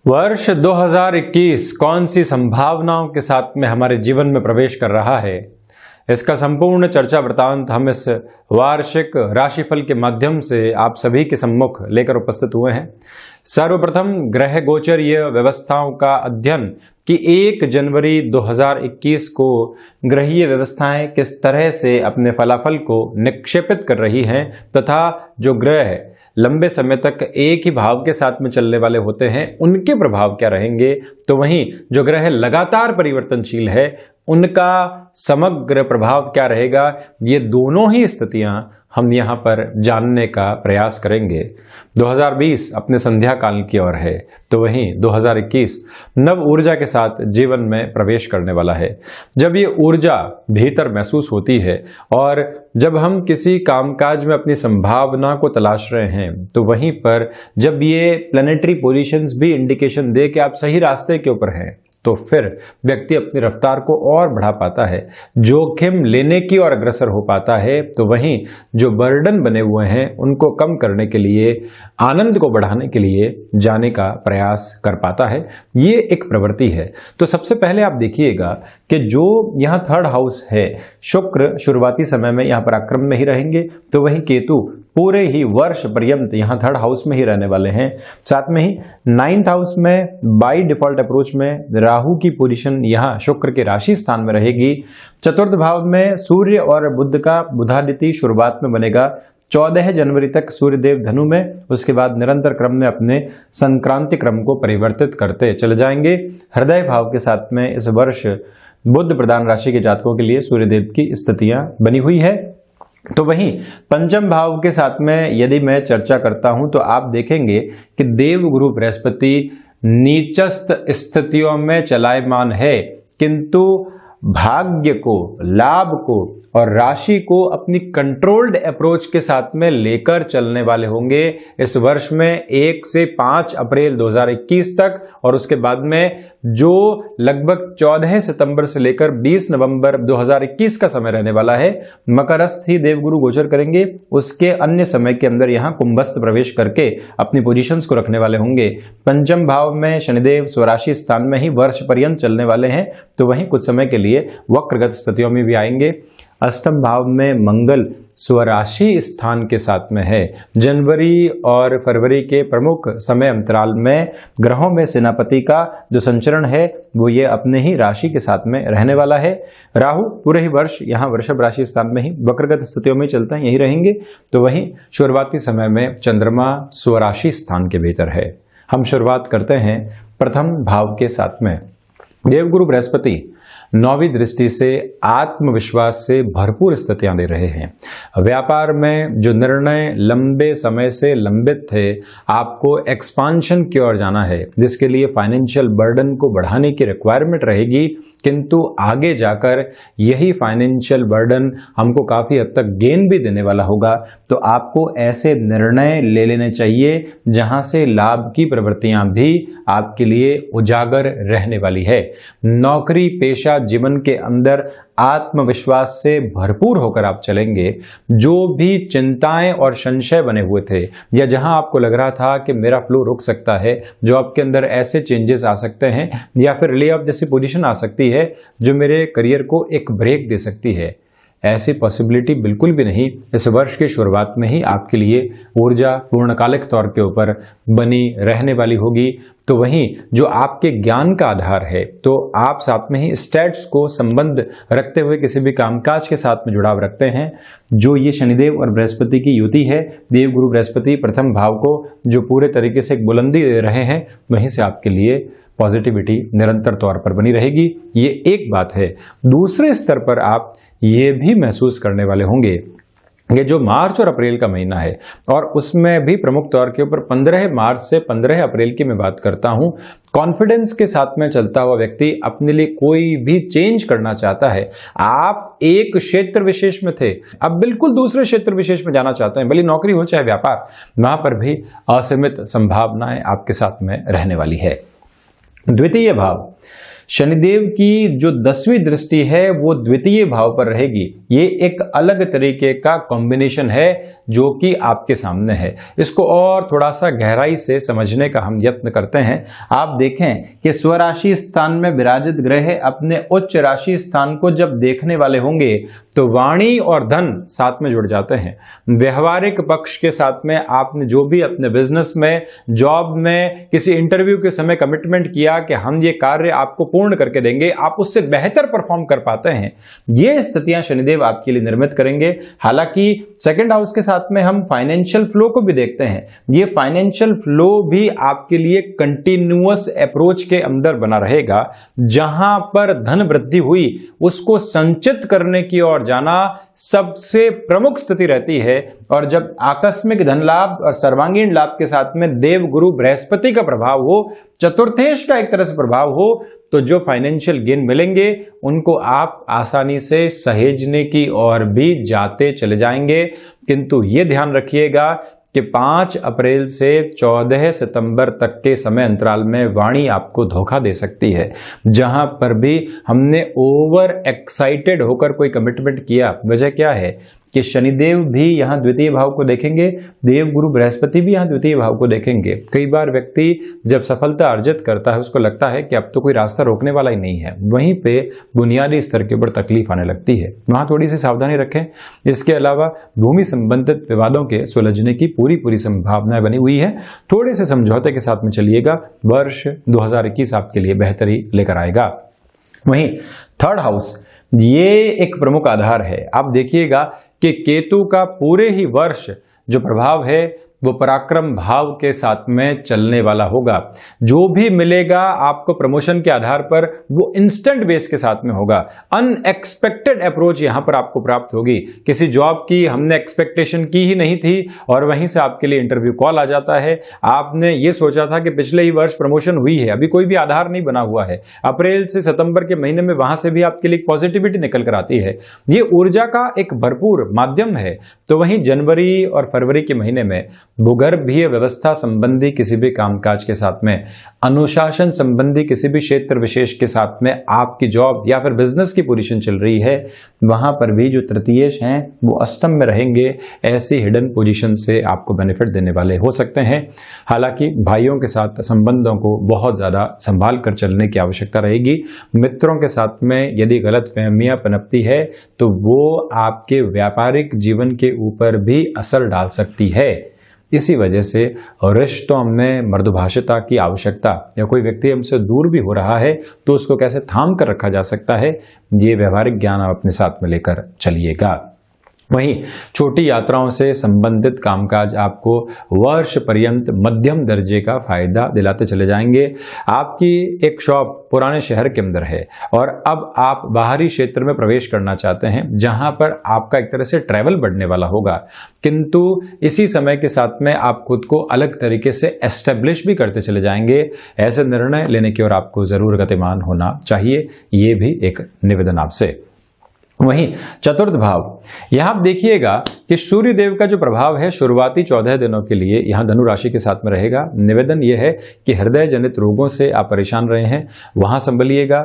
वर्ष 2021 कौन सी संभावनाओं के साथ में हमारे जीवन में प्रवेश कर रहा है, इसका संपूर्ण चर्चा वृतांत हम इस वार्षिक राशिफल के माध्यम से आप सभी के सम्मुख लेकर उपस्थित हुए हैं। सर्वप्रथम ग्रह गोचरीय व्यवस्थाओं का अध्ययन कि 1 जनवरी 2021 को ग्रहीय व्यवस्थाएं किस तरह से अपने फलाफल को निक्षेपित कर रही हैं तथा जो ग्रह लंबे समय तक एक ही भाव के साथ में चलने वाले होते हैं उनके प्रभाव क्या रहेंगे, तो वहीं जो ग्रह लगातार परिवर्तनशील है उनका समग्र प्रभाव क्या रहेगा, ये दोनों ही स्थितियां हम यहाँ पर जानने का प्रयास करेंगे। 2020 अपने संध्या काल की ओर है, तो वहीं 2021 नव ऊर्जा के साथ जीवन में प्रवेश करने वाला है। जब ये ऊर्जा भीतर महसूस होती है और जब हम किसी कामकाज में अपनी संभावना को तलाश रहे हैं, तो वहीं पर जब ये प्लैनेटरी पोजीशंस भी इंडिकेशन दे कि आप सही रास्ते के ऊपर हैं, तो फिर व्यक्ति अपनी रफ्तार को और बढ़ा पाता है, जोखिम लेने की ओर अग्रसर हो पाता है। तो वहीं जो बर्डन बने हुए हैं उनको कम करने के लिए, आनंद को बढ़ाने के लिए जाने का प्रयास कर पाता है। ये एक प्रवृत्ति है। तो सबसे पहले आप देखिएगा कि जो यहाँ 3rd हाउस है, शुक्र शुरुआती समय में यहाँ पर आक्रमण में ही रहेंगे, तो वहीं केतु पूरे ही वर्ष पर्यंत यहाँ 3rd हाउस में ही रहने वाले हैं। साथ में ही 9th हाउस में बाई डिफॉल्ट अप्रोच में राहु की पोजीशन यहाँ शुक्र के राशि स्थान में रहेगी। 4th भाव में सूर्य और बुध का बुधादित्य शुरुआत में बनेगा 14 जनवरी तक सूर्यदेव धनु में, उसके बाद निरंतर क्रम में अपने संक्रांति क्रम को परिवर्तित करते चले जाएंगे। हृदय भाव के साथ में इस वर्ष बुध प्रधान राशि के जातकों के लिए सूर्यदेव की स्थितियां बनी हुई है। तो वहीं पंचम भाव के साथ में यदि मैं चर्चा करता हूं तो आप देखेंगे कि देव गुरु बृहस्पति नीचस्थ स्थितियों में चलायमान है, किंतु भाग्य को, लाभ को और राशि को अपनी कंट्रोल्ड अप्रोच के साथ में लेकर चलने वाले होंगे इस वर्ष में 1 से 5 अप्रैल 2021 तक। और उसके बाद में जो लगभग 14 सितंबर से लेकर 20 नवंबर 2021 का समय रहने वाला है, मकरस्थ ही देवगुरु गोचर करेंगे। उसके अन्य समय के अंदर यहाँ कुंभस्थ प्रवेश करके अपनी पोजीशंस को रखने वाले होंगे। पंचम भाव में शनिदेव स्वराशि स्थान में ही वर्ष पर्यंत चलने वाले हैं, तो वहीं कुछ समय के लिए वक्रगत स्थितियों में भी आएंगे। अष्टम भाव में मंगल स्वराशि स्थान के साथ में है। जनवरी और फरवरी के प्रमुख समय अंतराल में ग्रहों में सेनापति का जो संचरण है वो ये अपने ही राशि के साथ में रहने वाला है। राहु पूरे ही वर्ष यहाँ वृषभ राशि स्थान में ही वक्रगत स्थितियों में चलते हैं, यही रहेंगे। तो वहीं शुरुआती समय में चंद्रमा स्वराशि स्थान के भीतर है। हम शुरुआत करते हैं प्रथम भाव के साथ में। देवगुरु बृहस्पति 9वीं दृष्टि से आत्मविश्वास से भरपूर स्थितियां दे रहे हैं। व्यापार में जो निर्णय लंबे समय से लंबित थे, आपको एक्सपांशन की ओर जाना है, जिसके लिए फाइनेंशियल बर्डन को बढ़ाने की रिक्वायरमेंट रहेगी, किंतु आगे जाकर यही फाइनेंशियल बर्डन हमको काफी हद तक गेन भी देने वाला होगा। तो आपको ऐसे निर्णय ले लेने चाहिए जहां से लाभ की प्रवृत्तियां भी आपके लिए उजागर रहने वाली है। नौकरी पेशा जीवन के अंदर आत्मविश्वास से भरपूर होकर आप चलेंगे। जो भी चिंताएं और संशय बने हुए थे, या जहां आपको लग रहा था कि मेरा फ्लो रुक सकता है, जो आपके अंदर ऐसे चेंजेस आ सकते हैं या फिर ले ऑफ जैसी पोजीशन आ सकती है जो मेरे करियर को एक ब्रेक दे सकती है, ऐसी पॉसिबिलिटी बिल्कुल भी नहीं। इस वर्ष की शुरुआत में ही आपके लिए ऊर्जा पूर्णकालिक तौर के ऊपर बनी रहने वाली होगी। तो वहीं जो आपके ज्ञान का आधार है, तो आप साथ में ही स्टैट्स को संबंध रखते हुए किसी भी कामकाज के साथ में जुड़ाव रखते हैं। जो ये शनिदेव और बृहस्पति की युति है, देव गुरु बृहस्पति प्रथम भाव को जो पूरे तरीके से एक बुलंदी दे रहे हैं, वहीं से आपके लिए पॉजिटिविटी निरंतर तौर पर बनी रहेगी। ये एक बात है। दूसरे स्तर पर आप ये भी महसूस करने वाले होंगे ये जो मार्च और अप्रैल का महीना है, और उसमें भी प्रमुख तौर के ऊपर 15 मार्च से 15 अप्रैल की मैं बात करता हूं, कॉन्फिडेंस के साथ में चलता हुआ व्यक्ति अपने लिए कोई भी चेंज करना चाहता है। आप एक क्षेत्र विशेष में थे, अब बिल्कुल दूसरे क्षेत्र विशेष में जाना चाहते हैं, भले नौकरी हो चाहे व्यापार, वहां पर भी असीमित संभावनाएं आपके साथ में रहने वाली है। द्वितीय भाव शनिदेव की जो 10वीं दृष्टि है वो द्वितीय भाव पर रहेगी। ये एक अलग तरीके का कॉम्बिनेशन है जो कि आपके सामने है। इसको और थोड़ा सा गहराई से समझने का हम यत्न करते हैं। आप देखें कि स्वराशि स्थान में विराजित ग्रह अपने उच्च राशि स्थान को जब देखने वाले होंगे तो वाणी और धन साथ में जुड़ जाते हैं। व्यवहारिक पक्ष के साथ में आपने जो भी अपने बिजनेस में, जॉब में, किसी इंटरव्यू के समय कमिटमेंट किया कि हम ये कार्य आपको पूर्ण करके देंगे, आप उससे बेहतर परफॉर्म कर पाते हैं। ये स्थितियां शनिदेव आपके लिए निर्मित करेंगे। हालांकि सेकंड हाउस के साथ में हम फाइनेंशियल फ्लो को भी देखते हैं। ये फाइनेंशियल फ्लो भी आपके लिए कंटिन्यूअस अप्रोच के अंदर बना रहेगा। जहां पर धन वृद्धि हुई उसको संचित करने की ओर जाना सबसे प्रमुख स्थिति रहती है। और जब आकस्मिक धन लाभ और सर्वांगीण लाभ के साथ में देव गुरु बृहस्पति का प्रभाव हो, चतुर्थेश का एक तरह से प्रभाव हो, तो जो फाइनेंशियल गेन मिलेंगे उनको आप आसानी से सहेजने की ओर भी जाते चले जाएंगे। किंतु ये ध्यान रखिएगा कि 5 अप्रैल से 14 सितंबर तक के समय अंतराल में वाणी आपको धोखा दे सकती है। जहां पर भी हमने ओवर एक्साइटेड होकर कोई कमिटमेंट किया, वजह क्या है कि शनिदेव भी यहां द्वितीय भाव को देखेंगे, देव गुरु बृहस्पति भी यहां द्वितीय भाव को देखेंगे। कई बार व्यक्ति जब सफलता अर्जित करता है उसको लगता है कि अब तो कोई रास्ता रोकने वाला ही नहीं है, वहीं पे बुनियादी स्तर के ऊपर तकलीफ आने लगती है। वहां थोड़ी सी सावधानी रखें। इसके अलावा भूमि संबंधित विवादों के सुलझने की पूरी संभावनाएं बनी हुई है। थोड़े से समझौते के साथ में चलिएगा। वर्ष 2021 आपके लिए बेहतरी लेकर आएगा। वहीं थर्ड हाउस ये एक प्रमुख आधार है। आप देखिएगा कि केतु का पूरे ही वर्ष जो प्रभाव है वो पराक्रम भाव के साथ में चलने वाला होगा। जो भी मिलेगा आपको प्रमोशन के आधार पर वो इंस्टेंट बेस के साथ में होगा। अनएक्सपेक्टेड अप्रोच यहां पर आपको प्राप्त होगी। किसी जॉब की हमने एक्सपेक्टेशन की ही नहीं थी और वहीं से आपके लिए इंटरव्यू कॉल आ जाता है। आपने ये सोचा था कि पिछले ही वर्ष प्रमोशन हुई है, अभी कोई भी आधार नहीं बना हुआ है। अप्रैल से सितंबर के महीने में वहां से भी आपके लिए पॉजिटिविटी निकल कर आती है। ये ऊर्जा का एक भरपूर माध्यम है। तो वहीं जनवरी और फरवरी के महीने में भूगर्भीय व्यवस्था संबंधी किसी भी कामकाज के साथ में, अनुशासन संबंधी किसी भी क्षेत्र विशेष के साथ में आपकी जॉब या फिर बिजनेस की पोजीशन चल रही है, वहां पर भी जो तृतीयेश हैं वो अष्टम में रहेंगे। ऐसी हिडन पोजीशन से आपको बेनिफिट देने वाले हो सकते हैं। हालांकि भाइयों के साथ संबंधों को बहुत ज्यादा संभाल कर चलने की आवश्यकता रहेगी। मित्रों के साथ में यदि गलत फहमियां पनपती है तो वो आपके व्यापारिक जीवन के ऊपर भी असर डाल सकती है। इसी वजह से रिश्तों में मृदुभाषिता की आवश्यकता, या कोई व्यक्ति हमसे दूर भी हो रहा है तो उसको कैसे थाम कर रखा जा सकता है, ये व्यवहारिक ज्ञान आप अपने साथ में लेकर चलिएगा। वहीं छोटी यात्राओं से संबंधित कामकाज आपको वर्ष पर्यंत मध्यम दर्जे का फायदा दिलाते चले जाएंगे। आपकी एक शॉप पुराने शहर के अंदर है और अब आप बाहरी क्षेत्र में प्रवेश करना चाहते हैं जहां पर आपका एक तरह से ट्रैवल बढ़ने वाला होगा। किंतु इसी समय के साथ में आप खुद को अलग तरीके से एस्टेब्लिश भी करते चले जाएंगे। ऐसे निर्णय लेने की ओर आपको जरूर गतिमान होना चाहिए। ये भी एक निवेदन आपसे। वहीं चतुर्थ भाव, यहां आप देखिएगा कि सूर्य देव का जो प्रभाव है शुरुआती 14 दिनों के लिए यहां धनु राशि के साथ में रहेगा। निवेदन यह है कि हृदय जनित रोगों से आप परेशान रहे हैं, वहां संभलिएगा।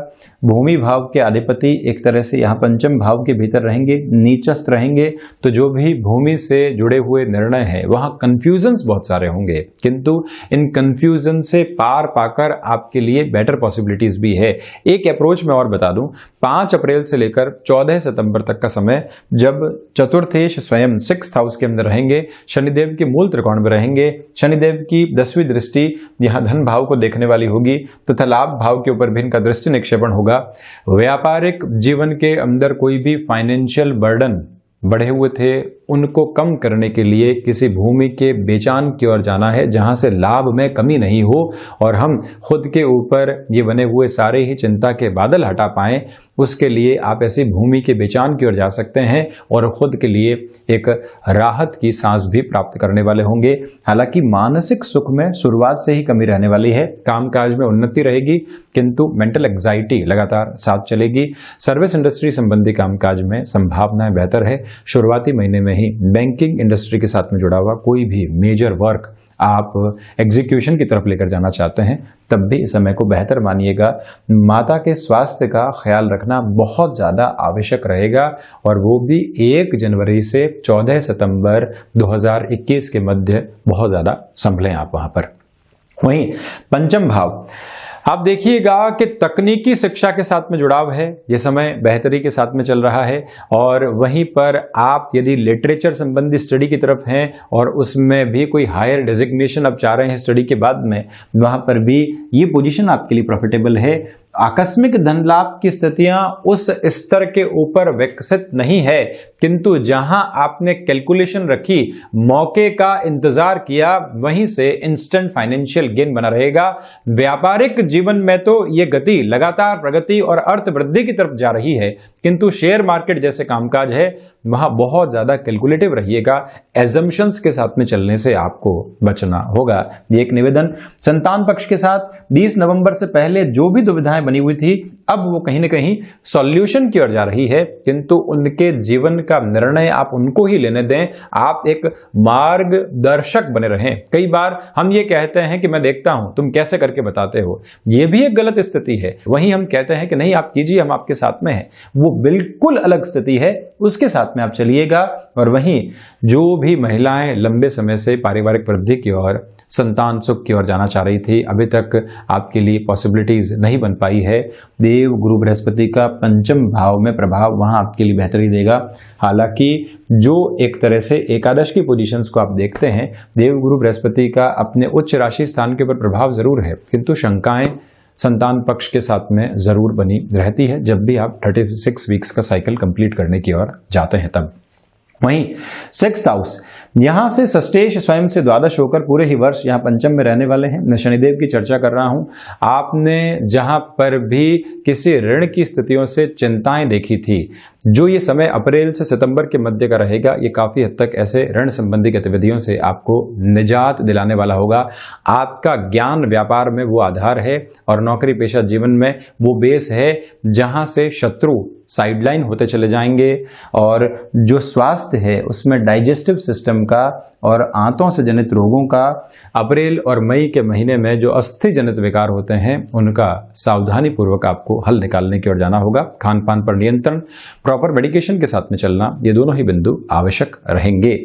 भूमि भाव के अधिपति एक तरह से यहां पंचम भाव के भीतर रहेंगे, नीचस्थ रहेंगे, तो जो भी भूमि से जुड़े हुए निर्णय हैं वहां कंफ्यूजन्स बहुत सारे होंगे। किंतु इन कंफ्यूजन से पार पाकर आपके लिए बेटर पॉसिबिलिटीज भी है। एक अप्रोच में और बता दूं, 5 अप्रैल से लेकर 14 सितंबर तक का समय जब चतुर्थेश स्वयं 6th हाउस के अंदर रहेंगे, शनिदेव के मूल त्रिकोण में रहेंगे, शनिदेव की 10वीं दृष्टि यहां धन भाव को देखने वाली होगी तथा लाभ भाव के ऊपर भी इनका दृष्टि निक्षेपण होगा। व्यापारिक जीवन के अंदर कोई भी फाइनेंशियल बर्डन बढ़े हुए थे उनको कम करने के लिए किसी भूमि के बेचान की ओर जाना है जहां से लाभ में कमी नहीं हो और हम खुद के ऊपर ये बने हुए सारे ही चिंता के बादल हटा पाएं। उसके लिए आप ऐसी भूमि के बेचान की ओर जा सकते हैं और खुद के लिए एक राहत की सांस भी प्राप्त करने वाले होंगे। हालांकि मानसिक सुख में शुरुआत से ही कमी रहने वाली है, कामकाज में उन्नति रहेगी किंतु मेंटल एंग्जाइटी लगातार साथ चलेगी। सर्विस इंडस्ट्री संबंधी कामकाज में संभावनाएं बेहतर है। शुरुआती महीने में ही बैंकिंग इंडस्ट्री के साथ में जुड़ा हुआ कोई भी मेजर वर्क आप एग्जीक्यूशन की तरफ लेकर जाना चाहते हैं, तब भी इस समय को बेहतर मानिएगा। माता के स्वास्थ्य का ख्याल रखना बहुत ज़्यादा आवश्यक रहेगा, और वो भी 1 जनवरी से 14 सितंबर 2021 के मध्य बहुत ज़्यादा संभलें आप वहाँ पर। वहीं पंचम भाव, आप देखिएगा कि तकनीकी शिक्षा के साथ में जुड़ाव है, ये समय बेहतरी के साथ में चल रहा है। और वहीं पर आप यदि लिटरेचर संबंधी स्टडी की तरफ हैं और उसमें भी कोई हायर डेजिग्नेशन आप चाह रहे हैं स्टडी के बाद में, वहां पर भी ये पोजीशन आपके लिए प्रॉफिटेबल है। आकस्मिक धन लाभ की स्थितियां उस स्तर के ऊपर विकसित नहीं है, किंतु जहां आपने कैलकुलेशन रखी, मौके का इंतजार किया, वहीं से इंस्टेंट फाइनेंशियल गेन बना रहेगा। व्यापारिक जीवन में तो यह गति लगातार प्रगति और अर्थ वृद्धि की तरफ जा रही है, किंतु शेयर मार्केट जैसे कामकाज है वहां बहुत ज्यादा कैलकुलेटिव रहिएगा। एजम्पशंस के साथ में चलने से आपको बचना होगा। ये एक निवेदन। संतान पक्ष के साथ 20 नवंबर से पहले जो भी दुविधाएं बनी हुई थी, अब वो कहीं ना कहीं सॉल्यूशन की ओर जा रही है, किंतु उनके जीवन का निर्णय आप उनको ही लेने दें। आप एक मार्गदर्शक बने रहें। कई बार हम ये कहते हैं कि मैं देखता हूं, तुम कैसे करके बताते हो, ये भी एक गलत स्थिति है। वहीं हम कहते हैं कि नहीं आप कीजिए, हम आपके साथ में हैं, वो बिल्कुल अलग स्थिति है, उसके साथ में आप चलिएगा। और वहीं जो भी महिलाएं लंबे समय से पारिवारिक वृद्धि की ओर, संतान सुख की ओर जाना चाह रही थी, अभी तक आपके लिए पॉसिबिलिटीज नहीं बन पाई है, देव गुरु बृहस्पति का पंचम भाव में प्रभाव वहां आपके लिए बेहतरी देगा। हालांकि जो एक तरह से एकादश की पोजीशंस को आप देखते हैं, देव गुरु बृहस्पति का अपने उच्च राशि स्थान के ऊपर प्रभाव जरूर है, किंतु शंकाएं संतान पक्ष के साथ में जरूर बनी रहती है जब भी आप 36 वीक्स का साइकिल कंप्लीट करने की ओर जाते हैं तब। वहीं 6th हाउस, यहां से षष्ठेश स्वयं से द्वादश होकर पूरे ही वर्ष यहां पंचम में रहने वाले हैं। मैं शनिदेव की चर्चा कर रहा हूं। आपने जहां पर भी किसी ऋण की स्थितियों से चिंताएं देखी थी, जो ये समय अप्रैल से सितंबर के मध्य का रहेगा, ये काफी हद तक ऐसे ऋण संबंधी गतिविधियों से आपको निजात दिलाने वाला होगा। आपका ज्ञान व्यापार में वो आधार है और नौकरी पेशा जीवन में वो बेस है जहां से शत्रु साइडलाइन होते चले जाएंगे। और जो स्वास्थ्य है उसमें डाइजेस्टिव सिस्टम का और आंतों से जनित रोगों का, अप्रैल और मई के महीने में जो अस्थि जनित विकार होते हैं उनका सावधानी पूर्वक आपको हल निकालने की ओर जाना होगा। खान पान पर नियंत्रण, प्रॉपर मेडिकेशन के साथ में चलना, ये दोनों ही बिंदु आवश्यक रहेंगे।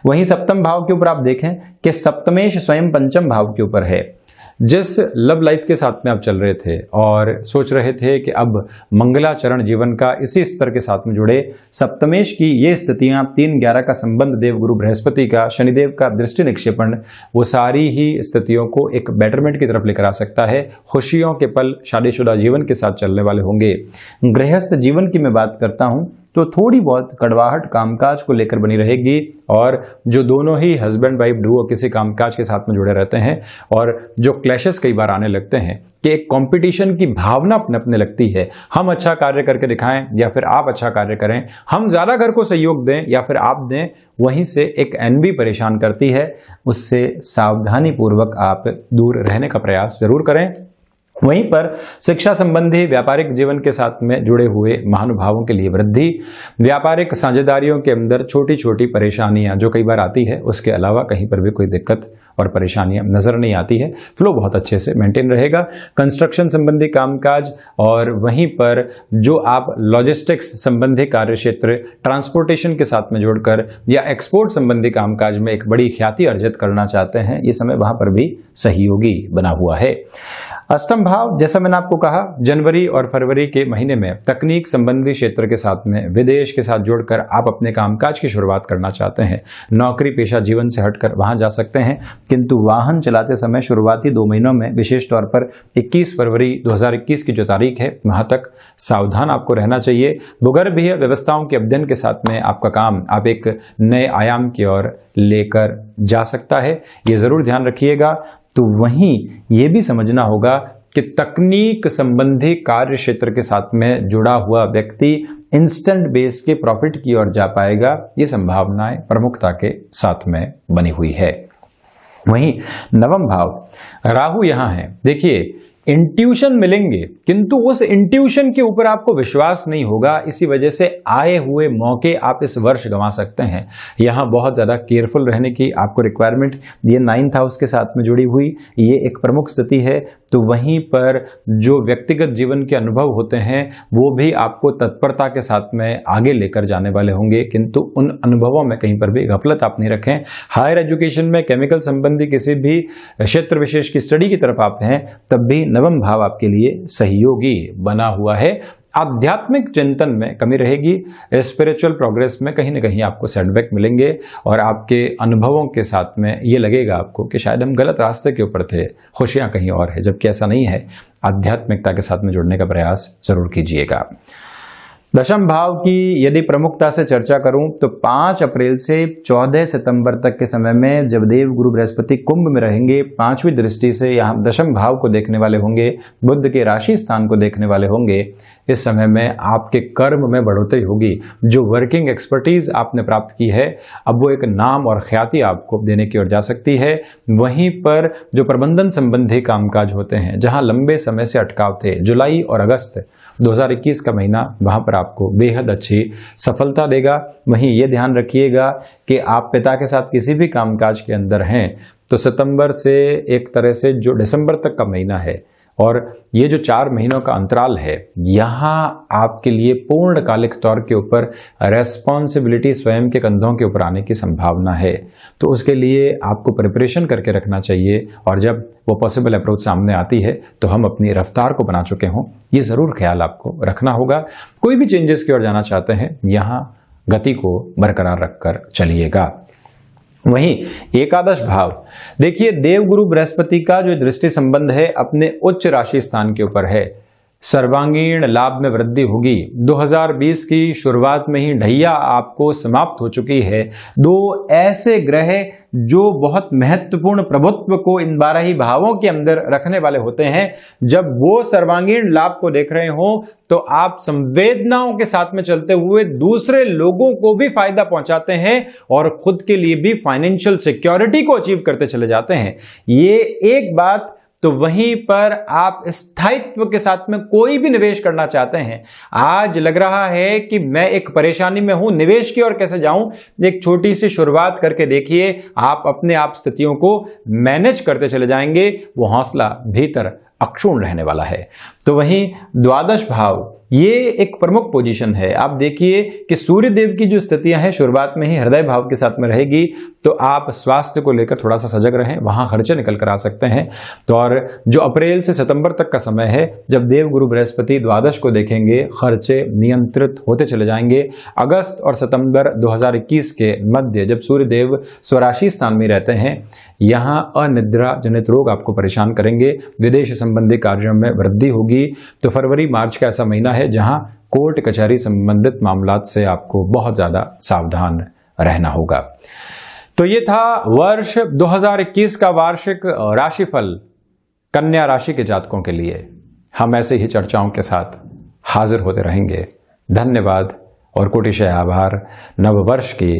वहीं सप्तम भाव के ऊपर आप देखें कि सप्तमेश स्वयं पंचम भाव के ऊपर है। जिस लव लाइफ के साथ में आप चल रहे थे और सोच रहे थे कि अब मंगलाचरण जीवन का इसी स्तर के साथ में जुड़े, सप्तमेश की ये स्थितियां 3-11 का संबंध देव गुरु बृहस्पति का, शनिदेव का दृष्टि निक्षेपण, वो सारी ही स्थितियों को एक बेटरमेंट की तरफ लेकर आ सकता है। खुशियों के पल शादीशुदा जीवन के साथ चलने वाले होंगे। गृहस्थ जीवन की मैं बात करता हूं तो थोड़ी बहुत कड़वाहट कामकाज को लेकर बनी रहेगी। और जो दोनों ही हस्बैंड वाइफ डुओ किसी कामकाज के साथ में जुड़े रहते हैं और जो क्लैशेस कई बार आने लगते हैं कि एक कंपटीशन की भावना अपने लगती है, हम अच्छा कार्य करके दिखाएं या फिर आप अच्छा कार्य करें, हम ज्यादा घर को सहयोग दें या फिर आप दें, वहीं से एक एनवी परेशान करती है। उससे सावधानी पूर्वक आप दूर रहने का प्रयास जरूर करें। वहीं पर शिक्षा संबंधी व्यापारिक जीवन के साथ में जुड़े हुए महानुभावों के लिए वृद्धि, व्यापारिक साझेदारियों के अंदर छोटी छोटी परेशानियां जो कई बार आती है, उसके अलावा कहीं पर भी कोई दिक्कत और परेशानियां नजर नहीं आती है। फ्लो बहुत अच्छे से मेंटेन रहेगा। कंस्ट्रक्शन संबंधी कामकाज और वहीं पर जो आप लॉजिस्टिक्स संबंधी कार्य क्षेत्र, ट्रांसपोर्टेशन के साथ में जोड़कर या एक्सपोर्ट संबंधी कामकाज में एक बड़ी ख्याति अर्जित करना चाहते हैं, ये समय वहां पर भी सहयोगी बना हुआ है। अष्टम भाव, जैसा मैंने आपको कहा, जनवरी और फरवरी के महीने में तकनीक संबंधी क्षेत्र के साथ में विदेश के साथ जोड़कर आप अपने कामकाज की शुरुआत करना चाहते हैं। नौकरी पेशा जीवन से हटकर वहां जा सकते हैं, किंतु वाहन चलाते समय शुरुआती 2 महीनों में, विशेष तौर पर 21 फरवरी 2021 की जो तारीख है, वहां तक सावधान आपको रहना चाहिए। भूगर्भीय व्यवस्थाओं के अध्ययन के साथ में आपका काम आप एक नए आयाम की ओर लेकर जा सकता है, ये जरूर ध्यान रखिएगा। तो वहीं ये भी समझना होगा कि तकनीक संबंधी कार्य क्षेत्र के साथ में जुड़ा हुआ व्यक्ति इंस्टेंट बेस के प्रॉफिट की ओर जा पाएगा, ये संभावनाएं प्रमुखता के साथ में बनी हुई है। वहीं नवम भाव, राहु यहां है। देखिए, इंट्यूशन मिलेंगे, किंतु उस इंट्यूशन के ऊपर आपको विश्वास नहीं होगा, इसी वजह से आए हुए मौके आप इस वर्ष गंवा सकते हैं। यहां बहुत ज्यादा केयरफुल रहने की आपको रिक्वायरमेंट, ये 9th हाउस के साथ में जुड़ी हुई ये एक प्रमुख स्थिति है। तो वहीं पर जो व्यक्तिगत जीवन के अनुभव होते हैं वो भी आपको तत्परता के साथ में आगे लेकर जाने वाले होंगे, किंतु उन अनुभवों में कहीं पर भी गफलत आप नहीं रखें। हायर एजुकेशन में केमिकल संबंधी किसी भी क्षेत्र विशेष की स्टडी की तरफ आप हैं, तब भी नवम भाव आपके लिए सहयोगी बना हुआ है। आध्यात्मिक चिंतन में कमी रहेगी, स्पिरिचुअल प्रोग्रेस में कहीं ना कहीं आपको सेटबैक मिलेंगे और आपके अनुभवों के साथ में ये लगेगा आपको कि शायद हम गलत रास्ते के ऊपर थे, खुशियां कहीं और है, जबकि ऐसा नहीं है। आध्यात्मिकता के साथ में जुड़ने का प्रयास जरूर कीजिएगा। दशम भाव की यदि प्रमुखता से चर्चा करूं तो 5 अप्रैल से 14 सितंबर तक के समय में जब देव गुरु बृहस्पति कुंभ में रहेंगे, 5वीं दृष्टि से यहां दशम भाव को देखने वाले होंगे, बुध के राशि स्थान को देखने वाले होंगे। इस समय में आपके कर्म में बढ़ोतरी होगी। जो वर्किंग एक्सपर्टीज आपने प्राप्त की है, अब वो एक नाम और ख्याति आपको देने की ओर जा सकती है। वहीं पर जो प्रबंधन संबंधी कामकाज होते हैं, जहां लंबे समय से अटकाव थे, जुलाई और अगस्त 2021 का महीना वहां पर आपको बेहद अच्छी सफलता देगा। वहीं ये ध्यान रखिएगा कि आप पिता के साथ किसी भी कामकाज के अंदर हैं तो सितंबर से एक तरह से जो दिसंबर तक का महीना है और ये जो 4 महीनों का अंतराल है, यहाँ आपके लिए पूर्णकालिक तौर के ऊपर रेस्पॉन्सिबिलिटी स्वयं के कंधों के ऊपर आने की संभावना है। तो उसके लिए आपको प्रिपरेशन करके रखना चाहिए और जब वो पॉसिबल अप्रोच सामने आती है तो हम अपनी रफ्तार को बना चुके हों, ये ज़रूर ख्याल आपको रखना होगा। कोई भी चेंजेस की ओर जाना चाहते हैं, यहाँ गति को बरकरार रखकर चलिएगा। वहीं एकादश भाव, देखिए देव गुरु बृहस्पति का जो दृष्टि संबंध है अपने उच्च राशि स्थान के ऊपर है। सर्वांगीण लाभ में वृद्धि होगी। 2020 की शुरुआत में ही ढैया आपको समाप्त हो चुकी है। 2 ऐसे ग्रह जो बहुत महत्वपूर्ण प्रभुत्व को इन 12 ही भावों के अंदर रखने वाले होते हैं, जब वो सर्वांगीण लाभ को देख रहे हो तो आप संवेदनाओं के साथ में चलते हुए दूसरे लोगों को भी फायदा पहुंचाते हैं और खुद के लिए भी फाइनेंशियल सिक्योरिटी को अचीव करते चले जाते हैं। ये एक बात। तो वहीं पर आप स्थायित्व के साथ में कोई भी निवेश करना चाहते हैं, आज लग रहा है कि मैं एक परेशानी में हूं, निवेश की ओर कैसे जाऊं, एक छोटी सी शुरुआत करके देखिए, आप अपने आप स्थितियों को मैनेज करते चले जाएंगे। वो हौसला भीतर अक्षुण्ण रहने वाला है। तो वहीं द्वादश भाव, ये एक प्रमुख पोजीशन है। आप देखिए कि सूर्य देव की जो स्थितियां हैं शुरुआत में ही हृदय भाव के साथ में रहेगी, तो आप स्वास्थ्य को लेकर थोड़ा सा सजग रहें, वहां खर्चे निकल कर आ सकते हैं। तो और जो अप्रैल से सितंबर तक का समय है, जब देव गुरु बृहस्पति द्वादश को देखेंगे, खर्चे नियंत्रित होते चले जाएंगे। अगस्त और सितंबर 2021 के मध्य जब सूर्य देव स्वराशि स्थान में रहते हैं, यहाँ अनिद्रा जनित रोग आपको परेशान करेंगे। विदेश संबंधी कार्यों में वृद्धि होगी। तो फरवरी मार्च का ऐसा महीना है जहां कोर्ट कचहरी संबंधित मामलात से आपको बहुत ज्यादा सावधान रहना होगा। तो ये था वर्ष 2021 का वार्षिक राशिफल कन्या राशि के जातकों के लिए। हम ऐसे ही चर्चाओं के साथ हाजिर होते रहेंगे। धन्यवाद और कोटिशय आभार। नव वर्ष की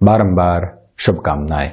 बारंबार शुभकामनाएं।